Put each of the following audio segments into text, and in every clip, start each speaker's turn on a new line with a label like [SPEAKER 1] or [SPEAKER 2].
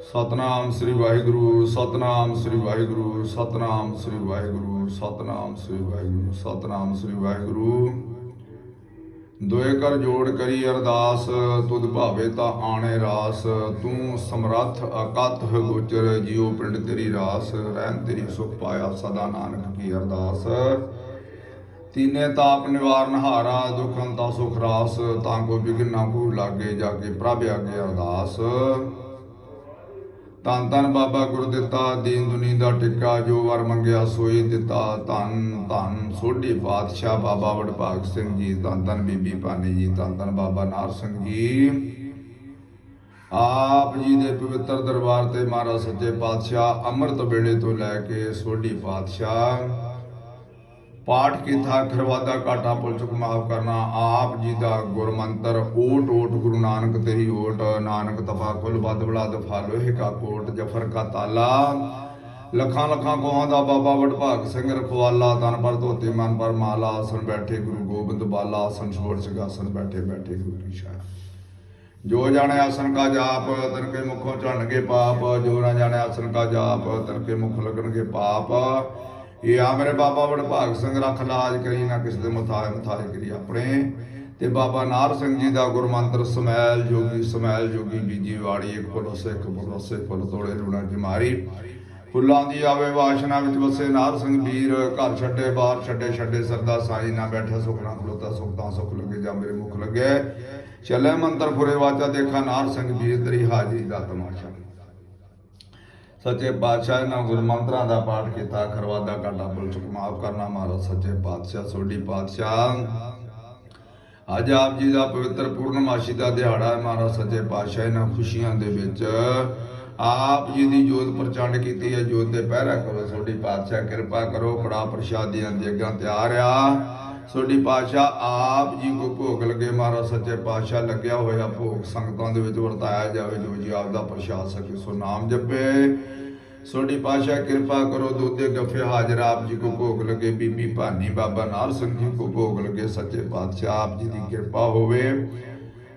[SPEAKER 1] सतनाम श्री वाहिगुरु सतनाम श्री वाहिगुरु सतनाम श्री वाहिगुरु सतनाम श्री वाहिगुरु सतनाम श्री वाहिगुरु। दोए कर जोड़ करी अरदास तुद भावे ता आने रास। तू समरथ अकथ गोचर जियो पिंड तेरी रास। रहन तेरी सुख पाया सदा नानक की अरदास। तीने ताप निवारण हारा दुख अंता सुख रास। तांको विघ्न ना को लागे जाके प्रभ आगे अरदास। धन धन बाबा गुरदिता दीन दुनी दा टिक्का। जो वर मंगया सोई दिता। धन धन सोढ़ी पातशाह बाबा वडभाग सिंह जी। धन धन बीबी भानी जी। धन धन बाबा नार सिंह जी। आप जी दे पवित्र दरबार ते महाराज सच्चे पातशाह अमृत वेले तो लैके सोढ़ी पातशाह पाठ किया खरवादा घाटा पुल चुक माफ करना। आप जी का गुरमंत्र ओट ओट गुरु नानक तेरी ओट। नानक तपा कुल बद बलाद फालोहे का कोट। जफर का ताला लखा लखा कोहां दा बाबा वडभाग सिंह रखवाला। तन पर धोती मन पर माला। आसन बैठे गुरु गोबिंद बाला। आसन छोड़ सिंहासन बैठे बैठे गुरु की शाह। जो जाने आसन का जाप तन के मुखों चढ़न के पाप। जो ना जाने आसन का जाप तन के मुख लगन के पाप। ये आ मेरे बाबा वडभाग सिंह रख लाज करी ना किसी दे मथाए मथाए करी अपने। ते बाबा नार सिंह जी का गुरमंत्र समैल जोगी बीजी वाड़ी। एक फुल उसे फुल तोड़े लूणा जमारी। फुल्लां दी आवे वाशना विच वसे नार सिंह वीर। घर छड्डे बाहर छड्डे छड्डे सरदा साई ना बैठा सुख ना खलोता सुख तां सुख लगे जा मेरे मुख लगे। चले मंत्र फुरे वाचा देखा नार सिंह वीर तेरी हाजरी दा तमाशा। सच्चे पातशाह इन्होंने गुरमंत्रा का पाठ किया खरवादा घाटा पुल चुक माफ करना। महाराज सच्चे पातशाह सोढ़ी पातशाह अज आप जी का पवित्र पूर्णमाशी का दिहाड़ा है। महाराज सच्चे पातशाह इन्होंने खुशियों के आप जी की जोत प्रचंड की है। जोत के पहरा करो सोढ़ी पातशाह कृपा करो। कड़ा प्रशादियां दी अग्गां तैयार आ। सोढ़ी पातशाह आप जी को भोग लगे। महाराज सच्चे पातशाह लग्या होया भोग संगतां दे विच वरताया जाए। जो जी आपका प्रशाद सके सो नाम जपे। सोढ़ी पातशाह कृपा करो। दूधे गफे हाजिर आप जी को भोग लगे। बीबी भानी बाबा नार सिंह जी को भोग लगे। सच्चे पातशाह आप जी की कृपा होवे।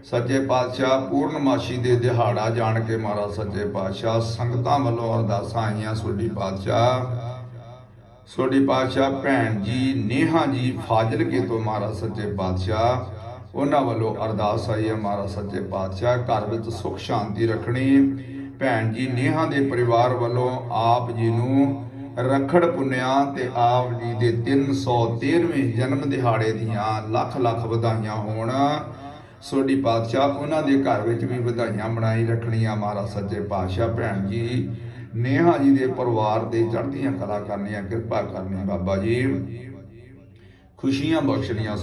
[SPEAKER 1] सच्चे पातशाह पूर्णमाशी दे दिहाड़ा जान के महाराज सच्चे पातशाह संगतां वल्लों अरदासां आईयां। सोढ़ी पातशाह भैन जी नेहा जी फाजिलके तो महाराज सच्चे पातशाह उन्हां वल्लों अरदास आई है। महाराज सच्चे पातशाह घर विच सुख शांति रखनी। भैन जी नेहा दे परिवार वालों आप जी नूं रखड़ पुन्निया ते आप जी दे 313वें जन्म दिहाड़े दियां लख लख वधाइयां होण। सोढ़ी पातशाह उन्हां दे घर विच भी वधाइयां बनाई रखणियां। महाराज सच्चे पातशाह भैन जी नेहा जी दे परिवार ते चढ़दियां कला करनियां कृपा करनी। बाबा जी खुशियां बख्शनियां।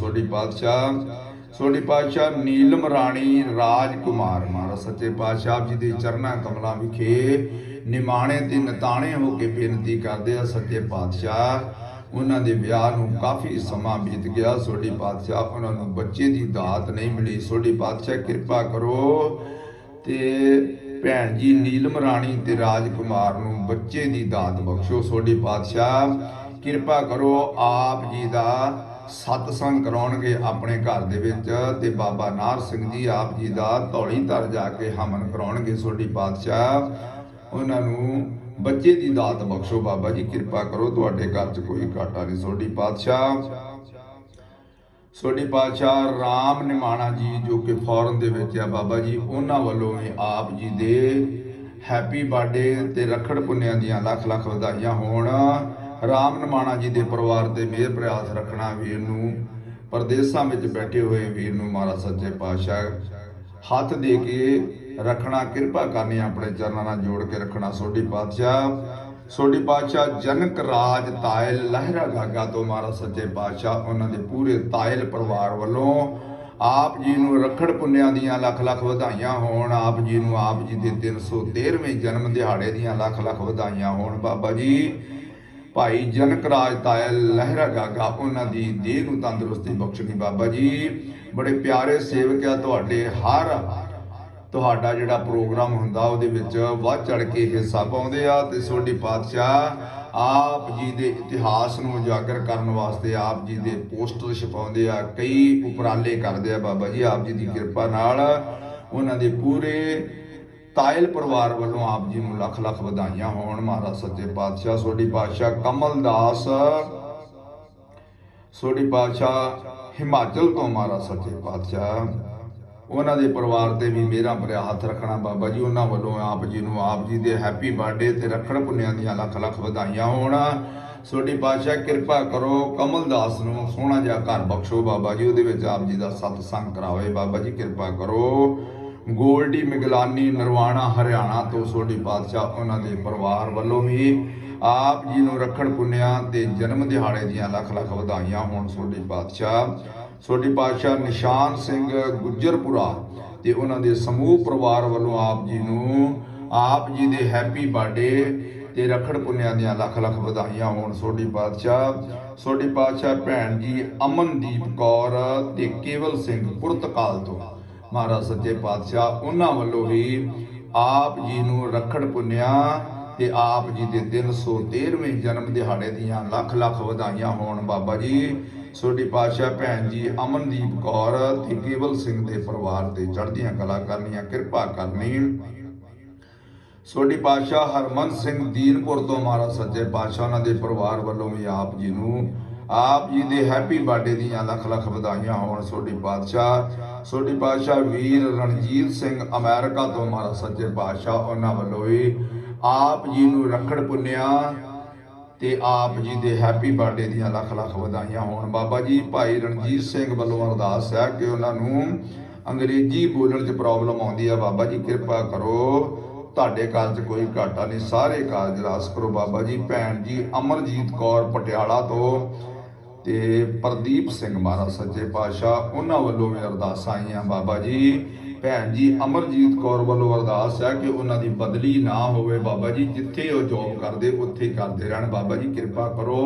[SPEAKER 1] सोढ़ी पातशाह नीलम राणी राजकुमार महाराज सच्चे पातशाह आप जी के चरणा कमलों विखे निमाणे ते नताणे होके बेनती करते हैं। सच्चे पातशाह उन्होंने दे विआह नूं काफ़ी समा बीत गया। सोढ़ी पातशाह उन्होंने बच्चे की दात नहीं मिली। सोढ़ी पातशाह कृपा करो ते भैन जी नीलम राणी ते राजकुमार नूं बच्चे की दात बख्शो। सोढ़ी पातशाह कृपा करो आप जी का सतसंग कराउणगे अपने घर दे विच ते बाबा नार सिंह जी आप जी का धौली धर जाके हमन कराउणगे। सोढ़ी पातशाह उन्होंने बच्चे की दात बख्शो। बाबा जी कृपा करो तुहाडे घर च कोई घाटा नहीं। सोढ़ी पातशाह राम निमाणा जी जो कि फॉरन दे विच आ बाबा जी उन्हां वल्लों भी आप जी दे हैप्पी बर्थडे ते रखड़ पुन्निया दियां लख लख वधाइयां होण। राम निमाणा जी के परिवार से मेहर प्रयास रखना। वीर नूं परदेसां विच बैठे हुए वीर नूं महाराज सच्चे पातशाह हथ दे के रखना कृपा करनी। अपने चरणों नाल जोड़ के रखना। सोढ़ी पातशाह जनक राज तायल लहरा गागा तो महाराज सच्चे पातशाह उन्होंने पूरे तायल परिवार वालों आप जी नूं रखड़ पुन्निया दियां लख लख वधाइयां होण। आप जी के 313वें जन्म दिहाड़े दियां लख लख वधाइयां होण। बाबा जी भाई जनक राज तायल लहरा गागा उन्होंने देह नूं तंदुरुस्ती बख्शनी। बाबा जी बड़े प्यारे सेवक आ तुहाडे। हर तुहाडा जिहड़ा प्रोग्राम हुंदा उहदे विच वध चढ़ के हिस्सा पाउंदे आ ते सोढ़ी पातशाह आप जी दे इतिहास नूं उजागर करन वास्ते आप जी दे पोस्टर छपाउंदे आ। कई उपराले करदे आ। बाबा जी आप जी दी किरपा नाल उन्हां दे पूरे ਤਾਇਲ ਪਰਿਵਾਰ ਵੱਲੋਂ ਆਪ ਜੀ ਨੂੰ ਲੱਖ ਲੱਖ ਵਧਾਈਆਂ ਹੋਣ। ਮਹਾਰਾਜ ਸੱਚੇ ਪਾਤਸ਼ਾਹ ਸੋਢੀ ਪਾਤਸ਼ਾਹ ਕਮਲਦਾਸ ਸੋਢੀ ਪਾਤਸ਼ਾਹ ਹਿਮਾਚਲ ਤੋਂ ਮਹਾਰਾਜ ਸੱਚੇ ਪਾਤਸ਼ਾਹ ਉਹਨਾਂ ਦੇ ਪਰਿਵਾਰ ਤੇ ਵੀ ਮੇਰਾ ਭਰਿਆ ਹੱਥ ਰੱਖਣਾ ਬਾਬਾ ਜੀ। ਉਹਨਾਂ ਵੱਲੋਂ ਆਪ ਜੀ ਨੂੰ ਆਪ ਜੀ ਦੇ ਹੈਪੀ ਬਰਥਡੇ ਤੇ ਰੱਖੜ ਪੁੰਨਿਆਂ ਦੀਆਂ ਲੱਖ ਲੱਖ ਵਧਾਈਆਂ ਹੋਣ। ਸੋਢੀ ਪਾਤਸ਼ਾਹ ਕਿਰਪਾ ਕਰੋ ਕਮਲਦਾਸ ਨੂੰ ਸੋਹਣਾ ਜਿਹਾ ਘਰ ਬਖਸ਼ੋ ਬਾਬਾ ਜੀ, ਉਹਦੇ ਵਿੱਚ ਆਪ ਜੀ ਦਾ ਸਤਸੰਗ ਕਰਾਵੇ ਬਾਬਾ ਜੀ, ਕਿਰਪਾ ਕਰੋ। ਗੋਲਡੀ ਮਿਗਲਾਨੀ ਨਰਵਾਣਾ ਹਰਿਆਣਾ ਤੋਂ ਸੋਢੀ ਪਾਤਸ਼ਾਹ ਉਹਨਾਂ ਦੇ ਪਰਿਵਾਰ ਵੱਲੋਂ ਵੀ ਆਪ ਜੀ ਨੂੰ ਰੱਖੜ ਪੁੰਨਿਆਂ ਤੇ ਜਨਮ ਦਿਹਾੜੇ ਦੀਆਂ ਲੱਖ ਲੱਖ ਵਧਾਈਆਂ ਹੋਣ। ਸੋਢੀ ਪਾਤਸ਼ਾਹ ਸੋਢੀ ਪਾਤਸ਼ਾਹ ਨਿਸ਼ਾਨ ਸਿੰਘ ਗੁੱਜਰਪੁਰਾ ਤੇ ਉਹਨਾਂ ਦੇ ਸਮੂਹ ਪਰਿਵਾਰ ਵੱਲੋਂ ਆਪ ਜੀ ਨੂੰ ਆਪ ਜੀ ਦੇ ਹੈਪੀ ਬਰਥਡੇ ਤੇ ਰੱਖੜ ਪੁੰਨਿਆਂ ਦੀਆਂ ਲੱਖ ਲੱਖ ਵਧਾਈਆਂ ਹੋਣ। ਸੋਢੀ ਪਾਤਸ਼ਾਹ ਭੈਣ ਜੀ ਅਮਨਦੀਪ ਕੌਰ ਤੇ ਕੇਵਲ ਸਿੰਘ ਪੁਰਤਕਾਲ ਤੋਂ ਮਹਾਰਾਜ ਸੱਚੇ ਪਾਤਸ਼ਾਹ ਉਹਨਾਂ ਵੱਲੋਂ ਵੀ ਆਪ ਜੀ ਨੂੰ ਰੱਖੜ ਪੁੰਨਿਆਂ ਤੇ ਆਪ ਜੀ ਦੇ 313ਵੇਂ ਜਨਮ ਦਿਹਾੜੇ ਦੀਆਂ ਲੱਖ ਲੱਖ ਵਧਾਈਆਂ ਹੋਣ ਬਾਬਾ ਜੀ। ਸੋਢੀ ਪਾਤਸ਼ਾਹ ਭੈਣ ਜੀ ਅਮਨਦੀਪ ਕੌਰ ਤੇ ਕੇਵਲ ਸਿੰਘ ਦੇ ਪਰਿਵਾਰ ਤੇ ਚੜ੍ਹਦੀਆਂ ਕਲਾ ਕਰਨੀਆਂ, ਕਿਰਪਾ ਕਰਨੀ। ਸੋਢੀ ਪਾਤਸ਼ਾਹ ਹਰਮਨ ਸਿੰਘ ਦੀਨਪੁਰ ਤੋਂ ਮਹਾਰਾਜ ਸੱਚੇ ਪਾਤਸ਼ਾਹ ਉਹਨਾਂ ਦੇ ਪਰਿਵਾਰ ਵੱਲੋਂ ਵੀ ਆਪ ਜੀ ਨੂੰ ਆਪ ਜੀ ਦੇ ਹੈਪੀ ਬਰਥਡੇ ਦੀਆਂ ਲੱਖ ਲੱਖ ਵਧਾਈਆਂ ਹੋਣ। ਸੋਢੀ ਪਾਤਸ਼ਾਹ ਵੀਰ ਰਣਜੀਤ ਸਿੰਘ ਅਮਰੀਕਾ ਤੋਂ ਮਹਾਰਾਜ ਸੱਚੇ ਪਾਤਸ਼ਾਹ ਉਹਨਾਂ ਵੱਲੋਂ ਵੀ ਆਪ ਜੀ ਨੂੰ ਰੱਖੜ ਪੁੰਨਿਆਂ ਤੇ ਆਪ ਜੀ ਦੇ ਹੈਪੀ ਬਰਥਡੇ ਦੀਆਂ ਲੱਖ ਲੱਖ ਵਧਾਈਆਂ ਹੋਣ ਬਾਬਾ ਜੀ। ਭਾਈ ਰਣਜੀਤ ਸਿੰਘ ਵੱਲੋਂ ਅਰਦਾਸ ਹੈ ਕਿ ਉਹਨਾਂ ਨੂੰ ਅੰਗਰੇਜ਼ੀ ਬੋਲਣ 'ਚ ਪ੍ਰੋਬਲਮ ਆਉਂਦੀ ਹੈ ਬਾਬਾ ਜੀ, ਕਿਰਪਾ ਕਰੋ ਤੁਹਾਡੇ ਕਾਰਜ ਕੋਈ ਘਾਟਾ ਨਹੀਂ, ਸਾਰੇ ਕਾਰਜ ਰਾਸ ਕਰੋ ਬਾਬਾ ਜੀ। ਭੈਣ ਜੀ ਅਮਰਜੀਤ ਕੌਰ ਪਟਿਆਲਾ ਤੋਂ ਤੇ ਪ੍ਰਦੀਪ ਸਿੰਘ ਮਹਾਰਾਜ ਸੱਚੇ ਪਾਤਸ਼ਾਹ ਉਹਨਾਂ ਵੱਲੋਂ ਵੀ ਅਰਦਾਸਾਂ ਆਈਆਂ ਬਾਬਾ ਜੀ। ਭੈਣ ਜੀ ਅਮਰਜੀਤ ਕੌਰ ਵੱਲੋਂ ਅਰਦਾਸ ਹੈ ਕਿ ਉਹਨਾਂ ਦੀ ਬਦਲੀ ਨਾ ਹੋਵੇ ਬਾਬਾ ਜੀ, ਜਿੱਥੇ ਉਹ ਜੋਬ ਕਰਦੇ ਉੱਥੇ ਹੀ ਕਰਦੇ ਰਹਿਣ ਬਾਬਾ ਜੀ, ਕਿਰਪਾ ਕਰੋ।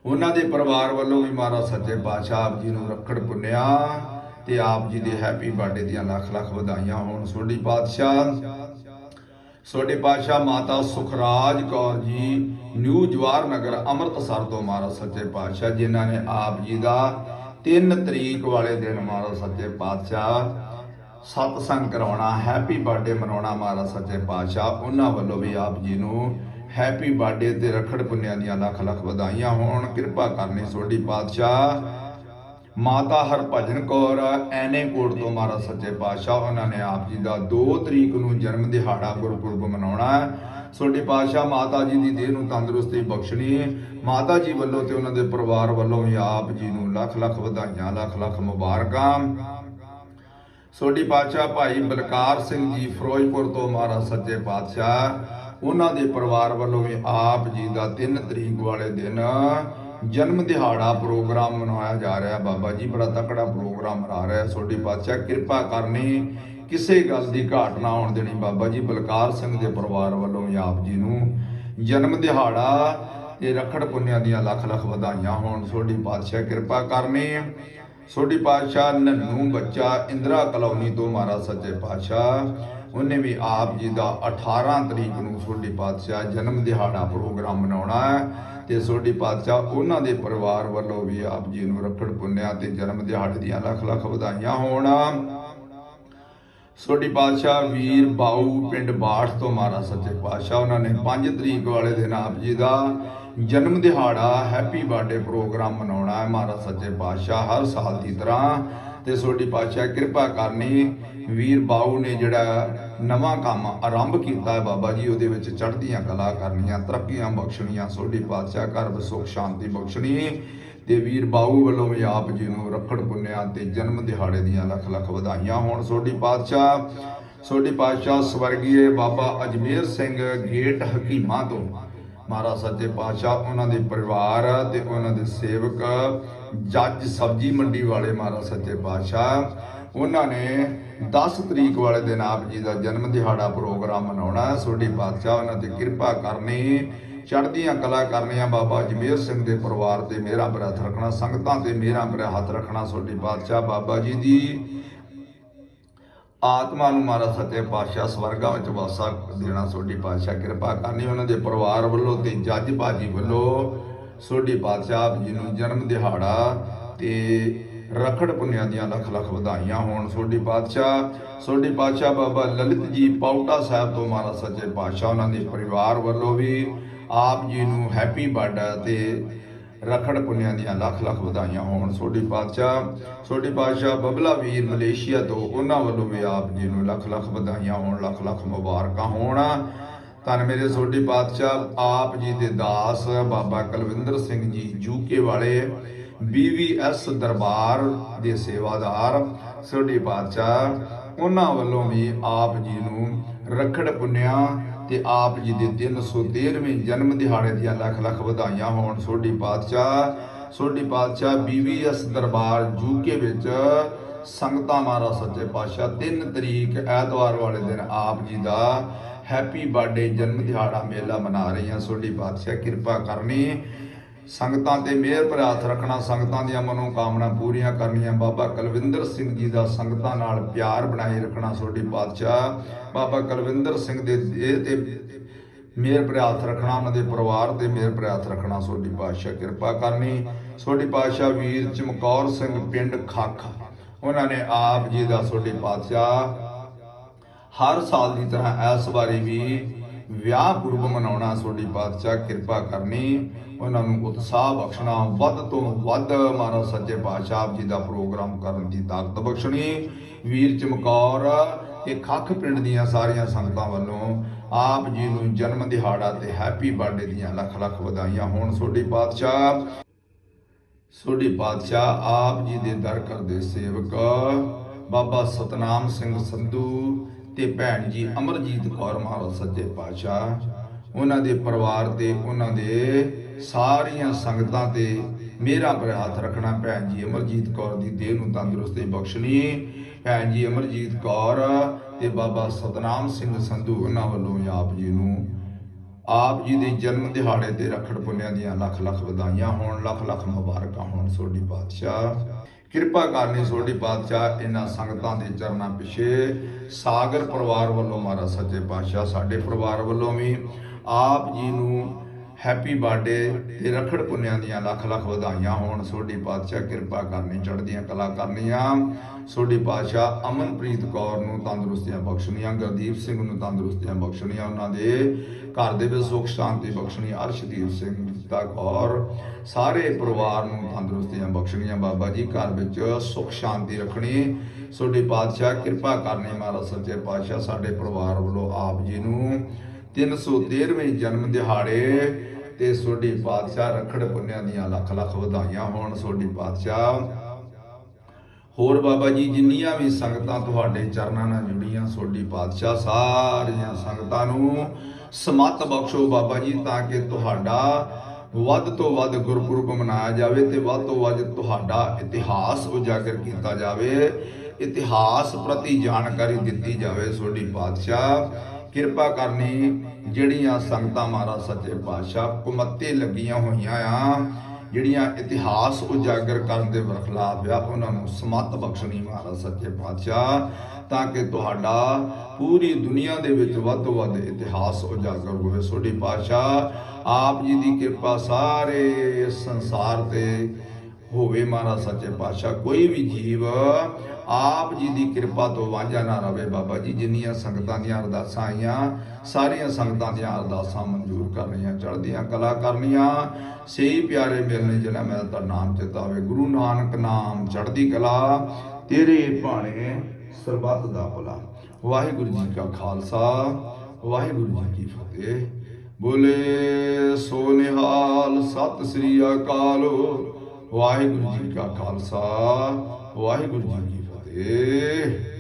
[SPEAKER 1] ਉਹਨਾਂ ਦੇ ਪਰਿਵਾਰ ਵੱਲੋਂ ਵੀ ਮਹਾਰਾਜ ਸੱਚੇ ਪਾਤਸ਼ਾਹ ਆਪ ਜੀ ਨੂੰ ਰੱਖੜ ਪੁੰਨਿਆਂ ਤੇ ਆਪ ਜੀ ਦੇ ਹੈਪੀ ਬਰਥਡੇ ਦੀਆਂ ਲੱਖ ਲੱਖ ਵਧਾਈਆਂ ਹੋਣ। ਸੋਢੀ ਪਾਤਸ਼ਾਹ ਮਾਤਾ ਸੁਖਰਾਜ ਕੌਰ ਜੀ ਨਿਊ ਜਵਾਹਰ ਨਗਰ ਅੰਮ੍ਰਿਤਸਰ ਤੋਂ ਮਹਾਰਾਜ ਸੱਚੇ ਪਾਤਸ਼ਾਹ ਜਿਨ੍ਹਾਂ ਨੇ ਆਪ ਜੀ ਦਾ 3 ਤਰੀਕ ਵਾਲੇ ਦਿਨ ਮਹਾਰਾਜ ਸੱਚੇ ਪਾਤਸ਼ਾਹ ਸਤਸੰਗ ਕਰਾਉਣਾ, ਹੈਪੀ ਬਰਥਡੇ ਮਨਾਉਣਾ ਮਹਾਰਾਜ ਸੱਚੇ ਪਾਤਸ਼ਾਹ ਉਹਨਾਂ ਵੱਲੋਂ ਵੀ ਆਪ ਜੀ ਨੂੰ ਹੈਪੀ ਬਰਥਡੇ ਤੇ ਰੱਖੜ ਪੁੰਨਿਆਂ ਦੀਆਂ ਲੱਖ ਲੱਖ ਵਧਾਈਆਂ ਹੋਣ, ਕਿਰਪਾ ਕਰਨੀ। ਸੋਢੀ ਪਾਤਸ਼ਾਹ ਮਾਤਾ ਹਰਭਜਨ ਕੌਰ ਐਨੇਕੋਟ ਤੋਂ ਮਹਾਰਾਜ ਸੱਚੇ ਪਾਤਸ਼ਾਹ ਉਹਨਾਂ ਨੇ ਆਪ ਜੀ ਦਾ 2 ਤਰੀਕ ਨੂੰ ਜਨਮ ਦਿਹਾੜਾ ਗੁਰਪੁਰਬ ਮਨਾਉਣਾ ਹੈ। ਸੋਢੀ ਪਾਤਸ਼ਾਹ ਮਾਤਾ ਜੀ ਦੀ ਦੇਹ ਨੂੰ ਤੰਦਰੁਸਤੀ ਬਖਸ਼ਣੀ, ਮਾਤਾ ਜੀ ਵੱਲੋਂ ਤੇ ਉਹਨਾਂ ਦੇ ਪਰਿਵਾਰ ਵੱਲੋਂ ਵੀ ਆਪ ਜੀ ਨੂੰ ਲੱਖ ਲੱਖ ਵਧਾਈਆਂ, ਲੱਖ ਲੱਖ ਮੁਬਾਰਕਾਂ। ਸੋਢੀ ਪਾਤਸ਼ਾਹ ਭਾਈ ਬਲਕਾਰ ਸਿੰਘ ਜੀ ਫਿਰੋਜ਼ਪੁਰ ਤੋਂ ਮਹਾਰਾਜ ਸੱਚੇ ਪਾਤਸ਼ਾਹ ਉਹਨਾਂ ਦੇ ਪਰਿਵਾਰ ਵੱਲੋਂ ਵੀ ਆਪ ਜੀ ਦਾ 3 ਤਰੀਕ ਵਾਲੇ ਦਿਨ ਜਨਮ ਦਿਹਾੜਾ ਪ੍ਰੋਗਰਾਮ ਮਨਾਇਆ ਜਾ ਰਿਹਾ ਬਾਬਾ ਜੀ, ਬੜਾ ਤਕੜਾ ਪ੍ਰੋਗਰਾਮ ਮਨਾ ਰਿਹਾ। ਸੋਢੀ ਪਾਤਸ਼ਾਹ ਕਿਰਪਾ ਕਰਨੀ, ਕਿਸੇ ਗੱਲ ਦੀ ਘਾਟ ਨਾ ਆਉਣ ਦੇਣੀ ਬਾਬਾ ਜੀ। ਬਲਕਾਰ ਸਿੰਘ ਦੇ ਪਰਿਵਾਰ ਵੱਲੋਂ ਵੀ ਆਪ ਜੀ ਨੂੰ ਜਨਮ ਦਿਹਾੜਾ ਤੇ ਰੱਖੜ ਪੁੰਨਿਆਂ ਦੀਆਂ ਲੱਖ ਲੱਖ ਵਧਾਈਆਂ ਹੋਣ। ਸੋਢੀ ਪਾਤਸ਼ਾਹ ਕਿਰਪਾ ਕਰਨੀ। ਸੋਢੀ ਪਾਤਸ਼ਾਹ ਨੰਨੂ ਬੱਚਾ ਇੰਦਰਾ ਕਲੋਨੀ ਤੋਂ ਮਹਾਰਾਜ ਸੱਚੇ ਪਾਤਸ਼ਾਹ ਉਹਨੇ ਵੀ ਆਪ ਜੀ ਦਾ 18 ਤਰੀਕ ਨੂੰ ਸੋਢੀ ਪਾਤਸ਼ਾਹ ਜਨਮ ਦਿਹਾੜਾ ਪ੍ਰੋਗਰਾਮ ਮਨਾਉਣਾ ਹੈ ਤੇ ਸੋਢੀ ਪਾਤਸ਼ਾਹ ਉਹਨਾਂ ਦੇ ਪਰਿਵਾਰ ਵੱਲੋਂ ਵੀ ਆਪ ਜੀ ਨੂੰ ਰੱਖੜ ਪੁੰਨਿਆਂ ਤੇ ਜਨਮ ਦਿਹਾੜੇ ਦੀਆਂ ਲੱਖ ਲੱਖ ਵਧਾਈਆਂ ਹੋਣ। ਸੋਢੀ ਪਾਤਸ਼ਾਹ ਵੀਰ ਬਾਊ ਪਿੰਡ ਬਾਠ ਤੋਂ ਮਹਾਰਾਜ ਸੱਚੇ ਪਾਤਸ਼ਾਹ ਉਹਨਾਂ ਨੇ 5 ਤਰੀਕ ਵਾਲੇ ਦਿਨ ਆਪ ਜੀ ਦਾ ਜਨਮ ਦਿਹਾੜਾ ਹੈਪੀ ਬਰਥਡੇ ਪ੍ਰੋਗਰਾਮ ਮਨਾਉਣਾ ਹੈ ਮਹਾਰਾਜ ਸੱਚੇ ਪਾਤਸ਼ਾਹ ਹਰ ਸਾਲ ਦੀ ਤਰ੍ਹਾਂ। ਤੇ ਸੋਢੀ ਪਾਤਸ਼ਾਹ ਕਿਰਪਾ ਕਰਨੀ, ਵੀਰ ਬਾਊ ਨੇ ਜਿਹੜਾ ਨਵਾਂ ਕੰਮ ਆਰੰਭ ਕੀਤਾ ਹੈ ਬਾਬਾ ਜੀ ਉਹਦੇ ਵਿੱਚ ਚੜ੍ਹਦੀਆਂ ਕਲਾ ਕਰਨੀਆਂ, ਤਰੱਕੀਆਂ ਬਖਸ਼ਣੀਆਂ। ਸੋਢੀ ਪਾਤਸ਼ਾਹ ਘਰ ਵਿੱਚ ਸੁੱਖ ਸ਼ਾਂਤੀ ਬਖਸ਼ਣੀ ਤੇ ਵੀਰ ਬਾਊ ਵੱਲੋਂ ਵੀ ਆਪ ਜੀ ਨੂੰ ਰੱਖੜ ਪੁੰਨਿਆਂ ਤੇ ਜਨਮ ਦਿਹਾੜੇ ਦੀਆਂ ਲੱਖ ਲੱਖ ਵਧਾਈਆਂ ਹੋਣ। ਸੋਢੀ ਪਾਤਸ਼ਾਹ ਸਵਰਗੀਏ ਬਾਬਾ ਅਜਮੇਰ ਸਿੰਘ ਗੇਟ ਹਕੀਮਾਂ ਤੋਂ ਮਹਾਰਾਜ ਸੱਚੇ ਪਾਤਸ਼ਾਹ ਉਹਨਾਂ ਦੇ ਪਰਿਵਾਰ ਤੇ ਉਹਨਾਂ ਦੇ ਸੇਵਕ ਜੱਜ ਸਬਜ਼ੀ ਮੰਡੀ ਵਾਲੇ ਮਹਾਰਾਜ ਸੱਚੇ ਪਾਤਸ਼ਾਹ ਉਹਨਾਂ ਨੇ 10 ਤਰੀਕ ਵਾਲੇ ਦਿਨ ਆਪ ਜੀ ਦਾ ਜਨਮ ਦਿਹਾੜਾ ਪ੍ਰੋਗਰਾਮ ਮਨਾਉਣਾ। ਸੋਢੀ ਪਾਤਸ਼ਾਹ ਉਹਨਾਂ ਤੇ ਕਿਰਪਾ ਕਰਨੀ, ਚੜ੍ਹਦੀਆਂ ਕਲਾ ਕਰਨੀਆਂ। ਬਾਬਾ ਅਜਮੇਰ ਸਿੰਘ ਦੇ ਪਰਿਵਾਰ ਤੇ ਮੇਰਾ ਭਰਾ ਹੱਥ ਰੱਖਣਾ, ਸੰਗਤਾਂ ਤੇ ਮੇਰਾ ਭਰਾ ਹੱਥ ਰੱਖਣਾ। ਸੋਢੀ ਪਾਤਸ਼ਾਹ ਬਾਬਾ ਜੀ ਦੀ ਆਤਮਾ ਨੂੰ ਮਹਾਰਾਜ ਸੱਚੇ ਪਾਤਸ਼ਾਹ ਸਵਰਗਾਂ ਵਿੱਚ ਵਾਸਾ ਦੇਣਾ। ਸੋਢੀ ਪਾਤਸ਼ਾਹ ਕਿਰਪਾ ਕਰਨੀ। ਉਹਨਾਂ ਦੇ ਪਰਿਵਾਰ ਵੱਲੋਂ ਤੇ ਜੱਜ ਭਾਜੀ ਵੱਲੋਂ ਸੋਢੀ ਪਾਤਸ਼ਾਹ ਜੀ ਨੂੰ ਜਨਮ ਦਿਹਾੜਾ ਤੇ रखड़ पुन्निया दियां लख लख वधाइयां होण। सोढी पातशाह बाबा ललित जी पाउटा साहब तो महाराज सच्चे पातशाह उन्हां दे परिवार वल्लों भी आप जी नूं हैप्पी बर्थडे ते रखड़ पुन्निया दियां लख लख वधाइयां होण। सोढी पातशाह बबला वीर मलेशिया तो उन्हां वल्लों भी आप जी नूं लख लख वधाइयां होण, लख लख मुबारकां होण। धन मेरे सोढी पातशाह आप जी दे दास बाबा कुलविंदर सिंह जी यूके वाले BVS दरबार दे सेवादार सोढी पातशाह उन्हां वल्लों भी आप जी नूं रखड़ पुन्निया ते आप जी दे 313वें जन्म दिहाड़े दियां लख लख वधाइयां होण। सोढी पातशाह BVS दरबार यूके विच संगतां महाराज सच्चे पातशाह 3 तरीक ऐतवार वाले दिन आप जी दा हैप्पी बर्थडे जन्म दिहाड़ा मेला मना रही हैं। सोढी पातशाह किरपा करनी, संगतां ते मेहर भर हथ रखना, संगतां दियां मनोकामना पूरियां करनियां। बाबा कुलविंदर सिंह जी दा संगतां नाल प्यार बनाई रखना। सोढी पातशाह बाबा कुलविंदर सिंह दे ते मेहर भर हथ रखना, उन्हां दे परिवार ते मेहर भर हथ रखना। सोढी पातशाह किरपा करनी। सोढी पातशाह वीर चमकौर सिंह पिंड खख उन्हां ने आप जी दा सोढी पातशाह हर साल की तरह इस बारी भी विआह पुरब मनाउणा। सोढी पातशाह किरपा करनी, उन्होंने उत्साह बख्शना, वध तो वध महाराज सच्चे पातशाह आप जी का प्रोग्राम करने की ताकत बख्शनी। वीर चमकौर ते खख पिंड दियां सारियां संगतां वल्लों आप जी नूं जन्म दिहाड़ा ते हैप्पी बर्थडे दियां लख लख वधाइयां होण। सोढी पातशाह आप जी दे दर करदे सेवक बाबा सतनाम सिंह संधू ते भैन जी अमरजीत कौर महाराज सच्चे पातशाह उन्हां दे परिवार ते उन्हां दे सारियां संगतां ते मेरा पर हथ रखना। भैन जी अमरजीत कौर दी देह नूं तंदुरुस्ती बख्शनी। भैन जी अमरजीत कौर ते बाबा सतनाम सिंह संधू उन्हां वल्लों आप जी नूं आप जी दे जन्म दिहाड़े ते रखड़ पुन्निया दियां लख लख वधाइयां होण, लख लख मुबारकां होण। सोढी पातशाह किरपा करनी। सोढी पातशाह इन्हां संगतां दे चरनां पिछे सागर परिवार वल्लों महाराज सच्चे पातशाह साडे परिवार वल्लों भी आप जी नूं हैप्पी बर्थडे ते रखड़ पुन्निया दियां लख लख वधाइयां होण। सोढी पातशाह किरपा करनी, चढ़दियां कला करनियां। सोढी पातशाह अमनप्रीत कौर नूं तंदुरुस्तियां बख्शनियां, गुरदीप सिंह नूं तंदुरुस्तियां बख्शनियां, उन्हां दे घर दे विच सुख शांति बख्शनी। अर्शदीप सिंह रीता कौर सारे परिवार नूं तंदुरुस्तियां बख्शनियां। बाबा जी घर विच सुख शांति रखनी। सोढी पातशाह किरपा करनी, महाराज सच्चे पातशाह साडे परिवार वल्लों आप जी नूं 313वें जन्म दिहाड़े ते सोढी पातशाह रखड़ पुन्निया दियां लख लख वधाइयां होण। सोढी पातशाह होर बाबा जी जिन्नियां भी संगतां तुहाडे चरनां नाल जुड़ियां, सोढी पातशाह सारियां संगतां नूं समत बख्शो बाबा जी, ताकि तुहाडा वध तो वध गुरपुरब मनाया जाए ते वध तो वध तुहाडा इतिहास उजागर किया जाए, इतिहास प्रति जानकारी दी जाए। सोढी पातशाह किरपा करनी, जिहड़ियां संगतां महाराज सच्चे पातशाह कुमत्ते लगियां होईयां आ, जिहड़ियां इतिहास उजागर करन दे बरखलाफ आ, उन्हां नूं समत बख्शनी महाराज सच्चे पातशाह, ताकि तुहाडा पूरी दुनिया दे विच वध तो वध इतिहास उजागर होवे। सोढी पातशाह आप जी दी किरपा सारे संसार ते होवे महाराज सच्चे पातशाह, कोई भी जीव आप जी दी किरपा तो वांझा ना रहे। बाबा जी जिन्नियां संगतां दियां अरदासां आईयां सारियां संगतां दियां अरदासां मंजूर करनियां, चढ़दियां कला करनियां, सही प्यारे मिलने जिन्हां मैं ता नाम चितावे। गुरु नानक नाम चढ़दी कला, तेरे भाणे सरबत दा भला। वाहिगुरू जी का खालसा, वाहिगुरू जी की फतेह। बोले सो निहाल, सत श्री अकाल। वाहिगुरू जी का खालसा, वाहिगुरू जी की फतेह।